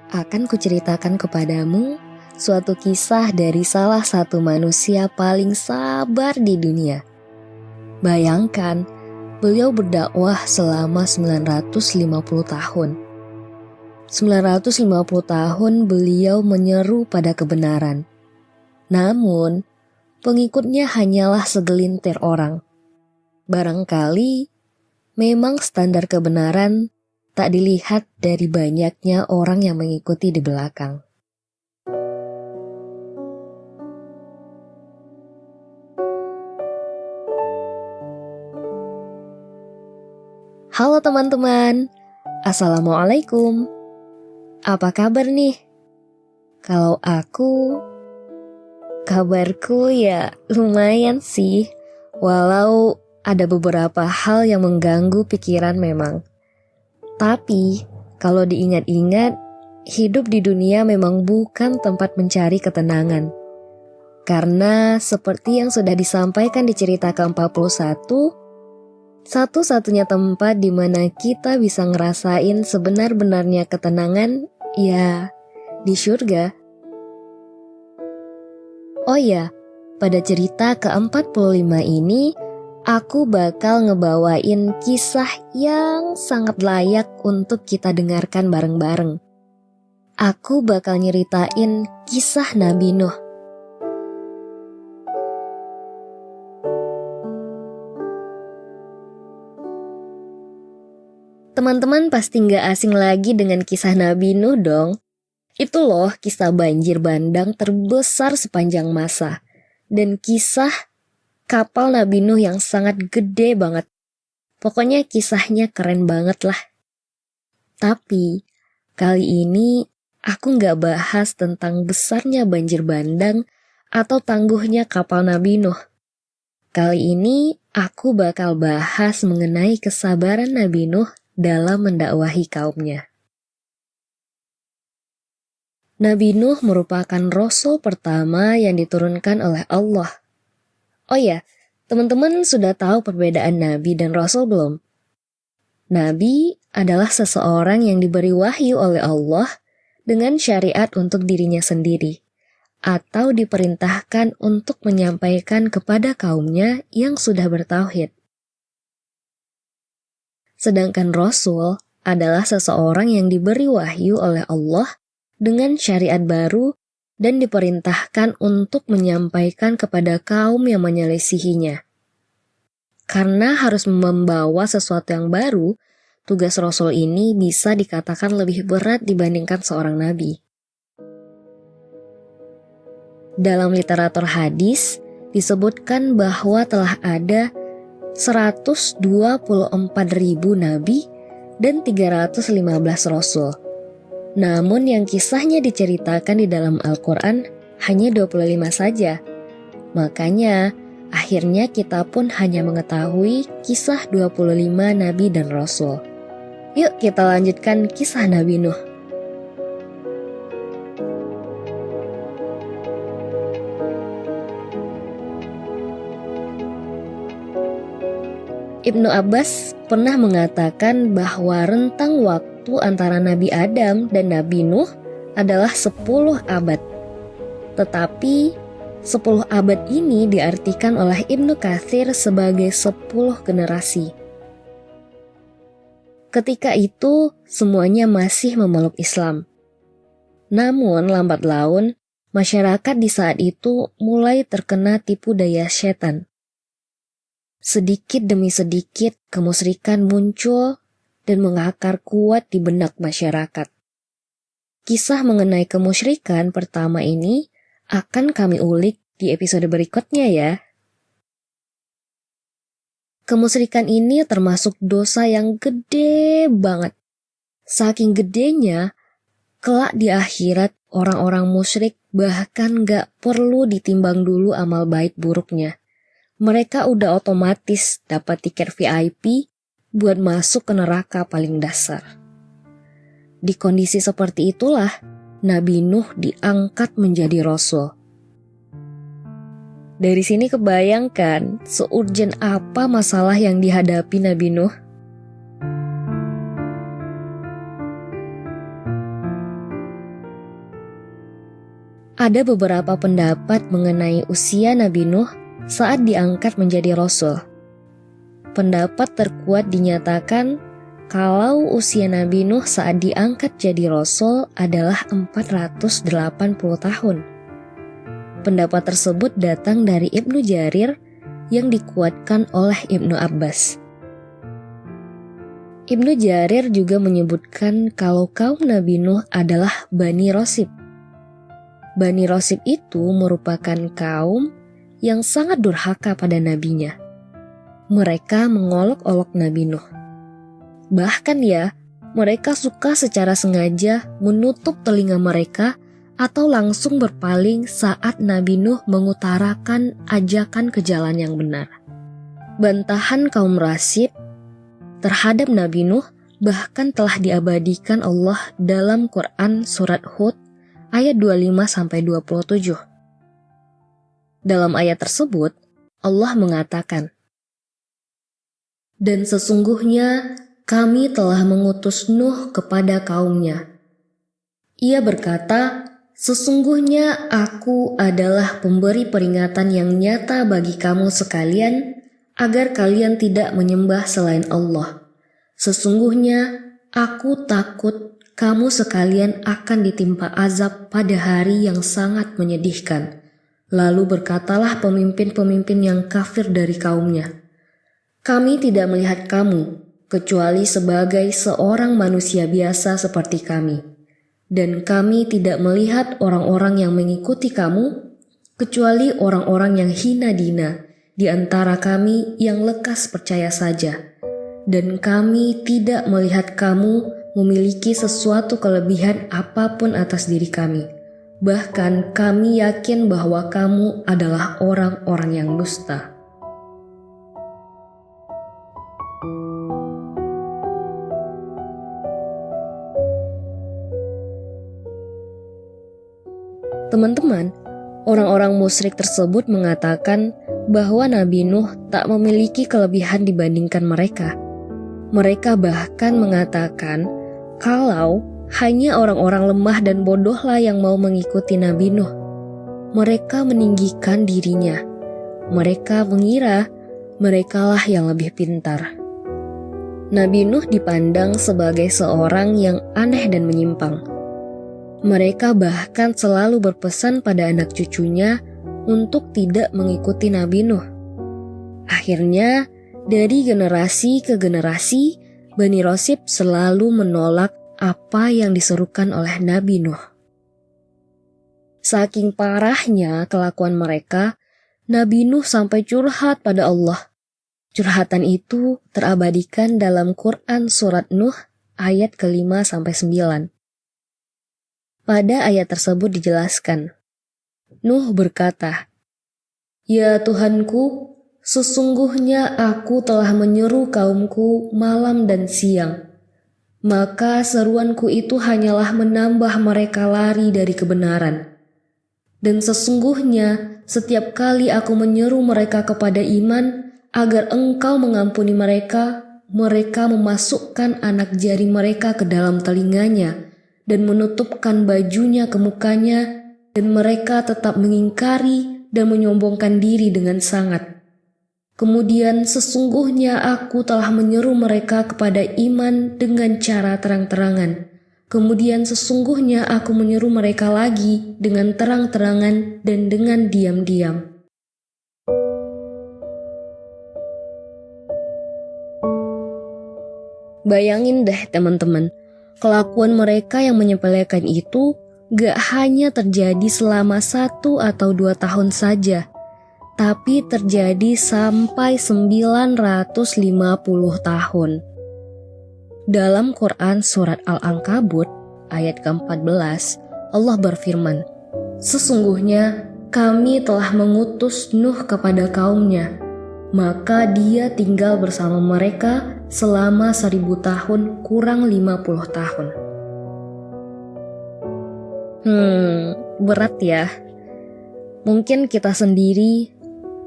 Akan kuceritakan kepadamu suatu kisah dari salah satu manusia paling sabar di dunia. Bayangkan, beliau berdakwah selama 950 tahun. 950 tahun beliau menyeru pada kebenaran. Namun, pengikutnya hanyalah segelintir orang. Barangkali, memang standar kebenaran tak dilihat dari banyaknya orang yang mengikuti di belakang. Halo teman-teman, Assalamualaikum. Apa kabar nih? Kalau kabarku ya lumayan sih, walau ada beberapa hal yang mengganggu pikiran memang. Tapi, kalau diingat-ingat, hidup di dunia memang bukan tempat mencari ketenangan. Karena seperti yang sudah disampaikan di cerita ke-41, satu-satunya tempat di mana kita bisa ngerasain sebenar-benarnya ketenangan, ya di surga. Oh ya, pada cerita ke-45 ini, aku bakal ngebawain kisah yang sangat layak untuk kita dengarkan bareng-bareng. Aku bakal nyeritain kisah Nabi Nuh. Teman-teman pasti gak asing lagi dengan kisah Nabi Nuh dong. Itu loh kisah banjir bandang terbesar sepanjang masa. Dan kisah kapal Nabi Nuh yang sangat gede banget. Pokoknya kisahnya keren banget lah. Tapi kali ini aku gak bahas tentang besarnya banjir bandang atau tangguhnya kapal Nabi Nuh. Kali ini aku bakal bahas mengenai kesabaran Nabi Nuh dalam mendakwahi kaumnya. Nabi Nuh merupakan rasul pertama yang diturunkan oleh Allah. Oh ya, teman-teman sudah tahu perbedaan Nabi dan Rasul belum? Nabi adalah seseorang yang diberi wahyu oleh Allah dengan syariat untuk dirinya sendiri, atau diperintahkan untuk menyampaikan kepada kaumnya yang sudah bertauhid. Sedangkan Rasul adalah seseorang yang diberi wahyu oleh Allah dengan syariat baru dan diperintahkan untuk menyampaikan kepada kaum yang menyelisihinya. Karena harus membawa sesuatu yang baru, tugas Rasul ini bisa dikatakan lebih berat dibandingkan seorang nabi. Dalam literatur hadis, disebutkan bahwa telah ada 124.000 nabi dan 315 rasul. Namun yang kisahnya diceritakan di dalam Al-Quran hanya 25 saja. Makanya akhirnya kita pun hanya mengetahui kisah 25 nabi dan rasul. Yuk kita lanjutkan kisah Nabi Nuh. Ibnu Abbas pernah mengatakan bahwa rentang waktu antara Nabi Adam dan Nabi Nuh adalah 10 abad. Tetapi 10 abad ini diartikan oleh Ibnu Katsir sebagai 10 generasi. Ketika itu semuanya masih memeluk Islam. Namun lambat laun masyarakat di saat itu mulai terkena tipu daya setan. Sedikit demi sedikit kemusyrikan muncul dan mengakar kuat di benak masyarakat. Kisah mengenai kemusyrikan pertama ini akan kami ulik di episode berikutnya ya. Kemusyrikan ini termasuk dosa yang gede banget. Saking gedenya, kelak di akhirat orang-orang musyrik bahkan gak perlu ditimbang dulu amal baik buruknya. Mereka udah otomatis dapat tiket VIP buat masuk ke neraka paling dasar. Di kondisi seperti itulah, Nabi Nuh diangkat menjadi Rasul. Dari sini kebayangkan seurgen apa masalah yang dihadapi Nabi Nuh. Ada beberapa pendapat mengenai usia Nabi Nuh saat diangkat menjadi rasul. Pendapat terkuat dinyatakan kalau usia Nabi Nuh saat diangkat jadi rasul adalah 480 tahun. Pendapat tersebut datang dari Ibnu Jarir yang dikuatkan oleh Ibnu Abbas. Ibnu Jarir juga menyebutkan kalau kaum Nabi Nuh adalah Bani Rosib. Bani Rosib itu merupakan kaum yang sangat durhaka pada nabinya. Mereka mengolok-olok Nabi Nuh. Bahkan ya, mereka suka secara sengaja menutup telinga mereka atau langsung berpaling saat Nabi Nuh mengutarakan ajakan ke jalan yang benar. Bantahan kaum Rasib terhadap Nabi Nuh bahkan telah diabadikan Allah dalam Quran surat Hud ayat 25-27. Dalam ayat tersebut, Allah mengatakan, "Dan sesungguhnya kami telah mengutus Nuh kepada kaumnya. Ia berkata, sesungguhnya aku adalah pemberi peringatan yang nyata bagi kamu sekalian, agar kalian tidak menyembah selain Allah. Sesungguhnya aku takut kamu sekalian akan ditimpa azab pada hari yang sangat menyedihkan. Lalu berkatalah pemimpin-pemimpin yang kafir dari kaumnya, kami tidak melihat kamu, kecuali sebagai seorang manusia biasa seperti kami. Dan kami tidak melihat orang-orang yang mengikuti kamu, kecuali orang-orang yang hina dina di antara kami yang lekas percaya saja. Dan kami tidak melihat kamu memiliki sesuatu kelebihan apapun atas diri kami. Bahkan kami yakin bahwa kamu adalah orang-orang yang dusta." Teman-teman, orang-orang musyrik tersebut mengatakan bahwa Nabi Nuh tak memiliki kelebihan dibandingkan mereka. Mereka bahkan mengatakan kalau hanya orang-orang lemah dan bodohlah yang mau mengikuti Nabi Nuh. Mereka meninggikan dirinya. Mereka mengira merekalah yang lebih pintar. Nabi Nuh dipandang sebagai seorang yang aneh dan menyimpang. Mereka bahkan selalu berpesan pada anak cucunya untuk tidak mengikuti Nabi Nuh. Akhirnya, dari generasi ke generasi, Bani Rosib selalu menolak apa yang diserukan oleh Nabi Nuh. Saking parahnya kelakuan mereka, Nabi Nuh sampai curhat pada Allah. Curhatan itu terabadikan dalam Quran surat Nuh ayat ke-5-9. Pada ayat tersebut dijelaskan, Nuh berkata, "Ya Tuhanku, sesungguhnya aku telah menyeru kaumku malam dan siang. Maka seruanku itu hanyalah menambah mereka lari dari kebenaran. Dan sesungguhnya setiap kali aku menyeru mereka kepada iman agar engkau mengampuni mereka, mereka memasukkan anak jari mereka ke dalam telinganya dan menutupkan bajunya ke mukanya, dan mereka tetap mengingkari dan menyombongkan diri dengan sangat. Kemudian sesungguhnya aku telah menyeru mereka kepada iman dengan cara terang-terangan. Kemudian sesungguhnya aku menyeru mereka lagi dengan terang-terangan dan dengan diam-diam." Bayangin deh teman-teman, kelakuan mereka yang menyepelekan itu gak hanya terjadi selama 1 atau 2 tahun saja, tapi terjadi sampai 950 tahun. Dalam Quran surat Al-Ankabut ayat ke-14, Allah berfirman, "Sesungguhnya kami telah mengutus Nuh kepada kaumnya, maka dia tinggal bersama mereka selama 1000 tahun kurang 50 tahun. Berat ya. Mungkin kita sendiri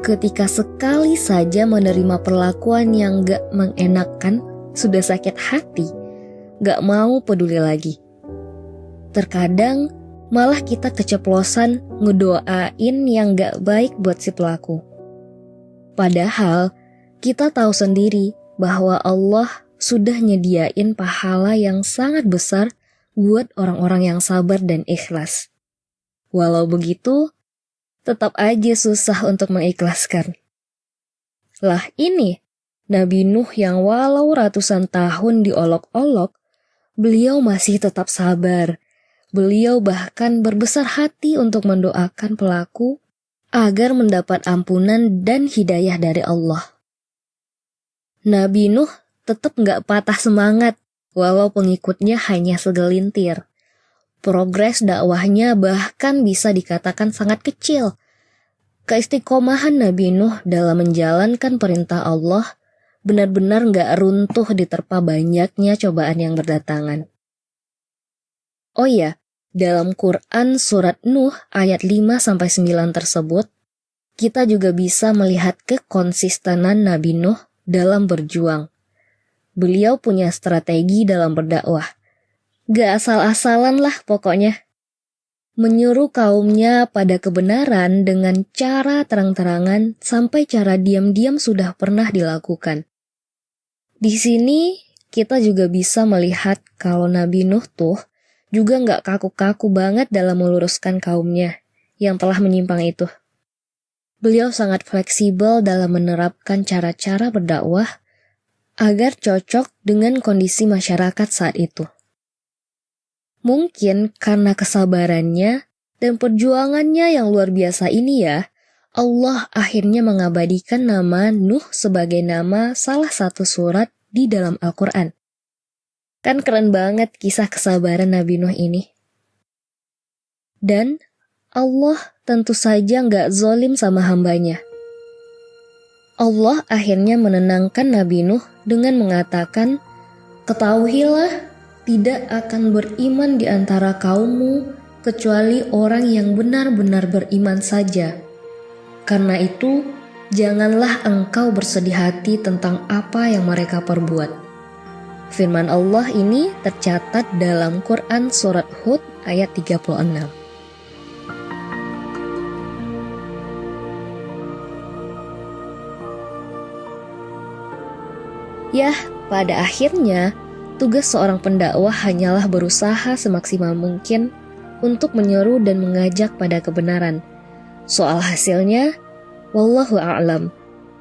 ketika sekali saja menerima perlakuan yang gak mengenakan, sudah sakit hati, gak mau peduli lagi. Terkadang malah kita keceplosan ngedoain yang gak baik buat si pelaku. Padahal kita tahu sendiri bahwa Allah sudah nyediain pahala yang sangat besar buat orang-orang yang sabar dan ikhlas. Walau begitu, tetap aja susah untuk mengikhlaskan. Lah ini, Nabi Nuh yang walau ratusan tahun diolok-olok, beliau masih tetap sabar. Beliau bahkan berbesar hati untuk mendoakan pelaku agar mendapat ampunan dan hidayah dari Allah. Nabi Nuh tetap gak patah semangat, walau pengikutnya hanya segelintir. Progres dakwahnya bahkan bisa dikatakan sangat kecil. Keistiqomahan Nabi Nuh dalam menjalankan perintah Allah benar-benar gak runtuh diterpa banyaknya cobaan yang berdatangan. Oh iya, dalam Quran surat Nuh ayat 5-9 tersebut, kita juga bisa melihat kekonsistenan Nabi Nuh dalam berjuang. Beliau punya strategi dalam berdakwah. Gak asal-asalan lah pokoknya. Menyuruh kaumnya pada kebenaran dengan cara terang-terangan sampai cara diam-diam sudah pernah dilakukan. Di sini kita juga bisa melihat kalau Nabi Nuh tuh juga gak kaku-kaku banget dalam meluruskan kaumnya yang telah menyimpang itu. Beliau sangat fleksibel dalam menerapkan cara-cara berdakwah agar cocok dengan kondisi masyarakat saat itu. Mungkin karena kesabarannya dan perjuangannya yang luar biasa ini ya, Allah akhirnya mengabadikan nama Nuh sebagai nama salah satu surat di dalam Al-Quran. Kan keren banget kisah kesabaran Nabi Nuh ini. Dan Allah tentu saja gak zolim sama hambanya. Allah akhirnya menenangkan Nabi Nuh dengan mengatakan, "Ketahuilah, tidak akan beriman di antara kaummu kecuali orang yang benar-benar beriman saja. Karena itu, janganlah engkau bersedih hati tentang apa yang mereka perbuat." Firman Allah ini tercatat dalam Quran surat Hud ayat 36. Yah, pada akhirnya, tugas seorang pendakwah hanyalah berusaha semaksimal mungkin untuk menyeru dan mengajak pada kebenaran. Soal hasilnya, wallahu a'lam.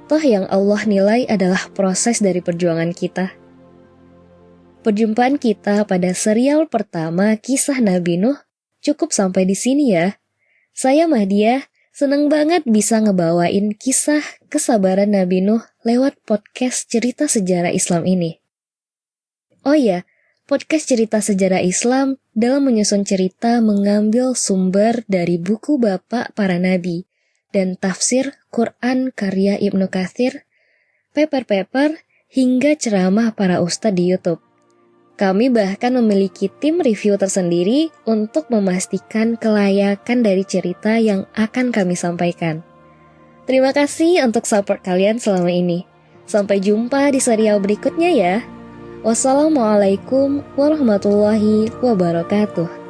Toh yang Allah nilai adalah proses dari perjuangan kita. Perjumpaan kita pada serial pertama kisah Nabi Nuh cukup sampai di sini ya. Saya Mahdiah, seneng banget bisa ngebawain kisah kesabaran Nabi Nuh lewat podcast cerita sejarah Islam ini. Oh ya, podcast cerita sejarah Islam dalam menyusun cerita mengambil sumber dari buku Bapak Para Nabi dan tafsir Quran karya Ibnu Katsir, paper-paper, hingga ceramah para ustadz di YouTube. Kami bahkan memiliki tim review tersendiri untuk memastikan kelayakan dari cerita yang akan kami sampaikan. Terima kasih untuk support kalian selama ini. Sampai jumpa di serial berikutnya ya. Wassalamualaikum warahmatullahi wabarakatuh.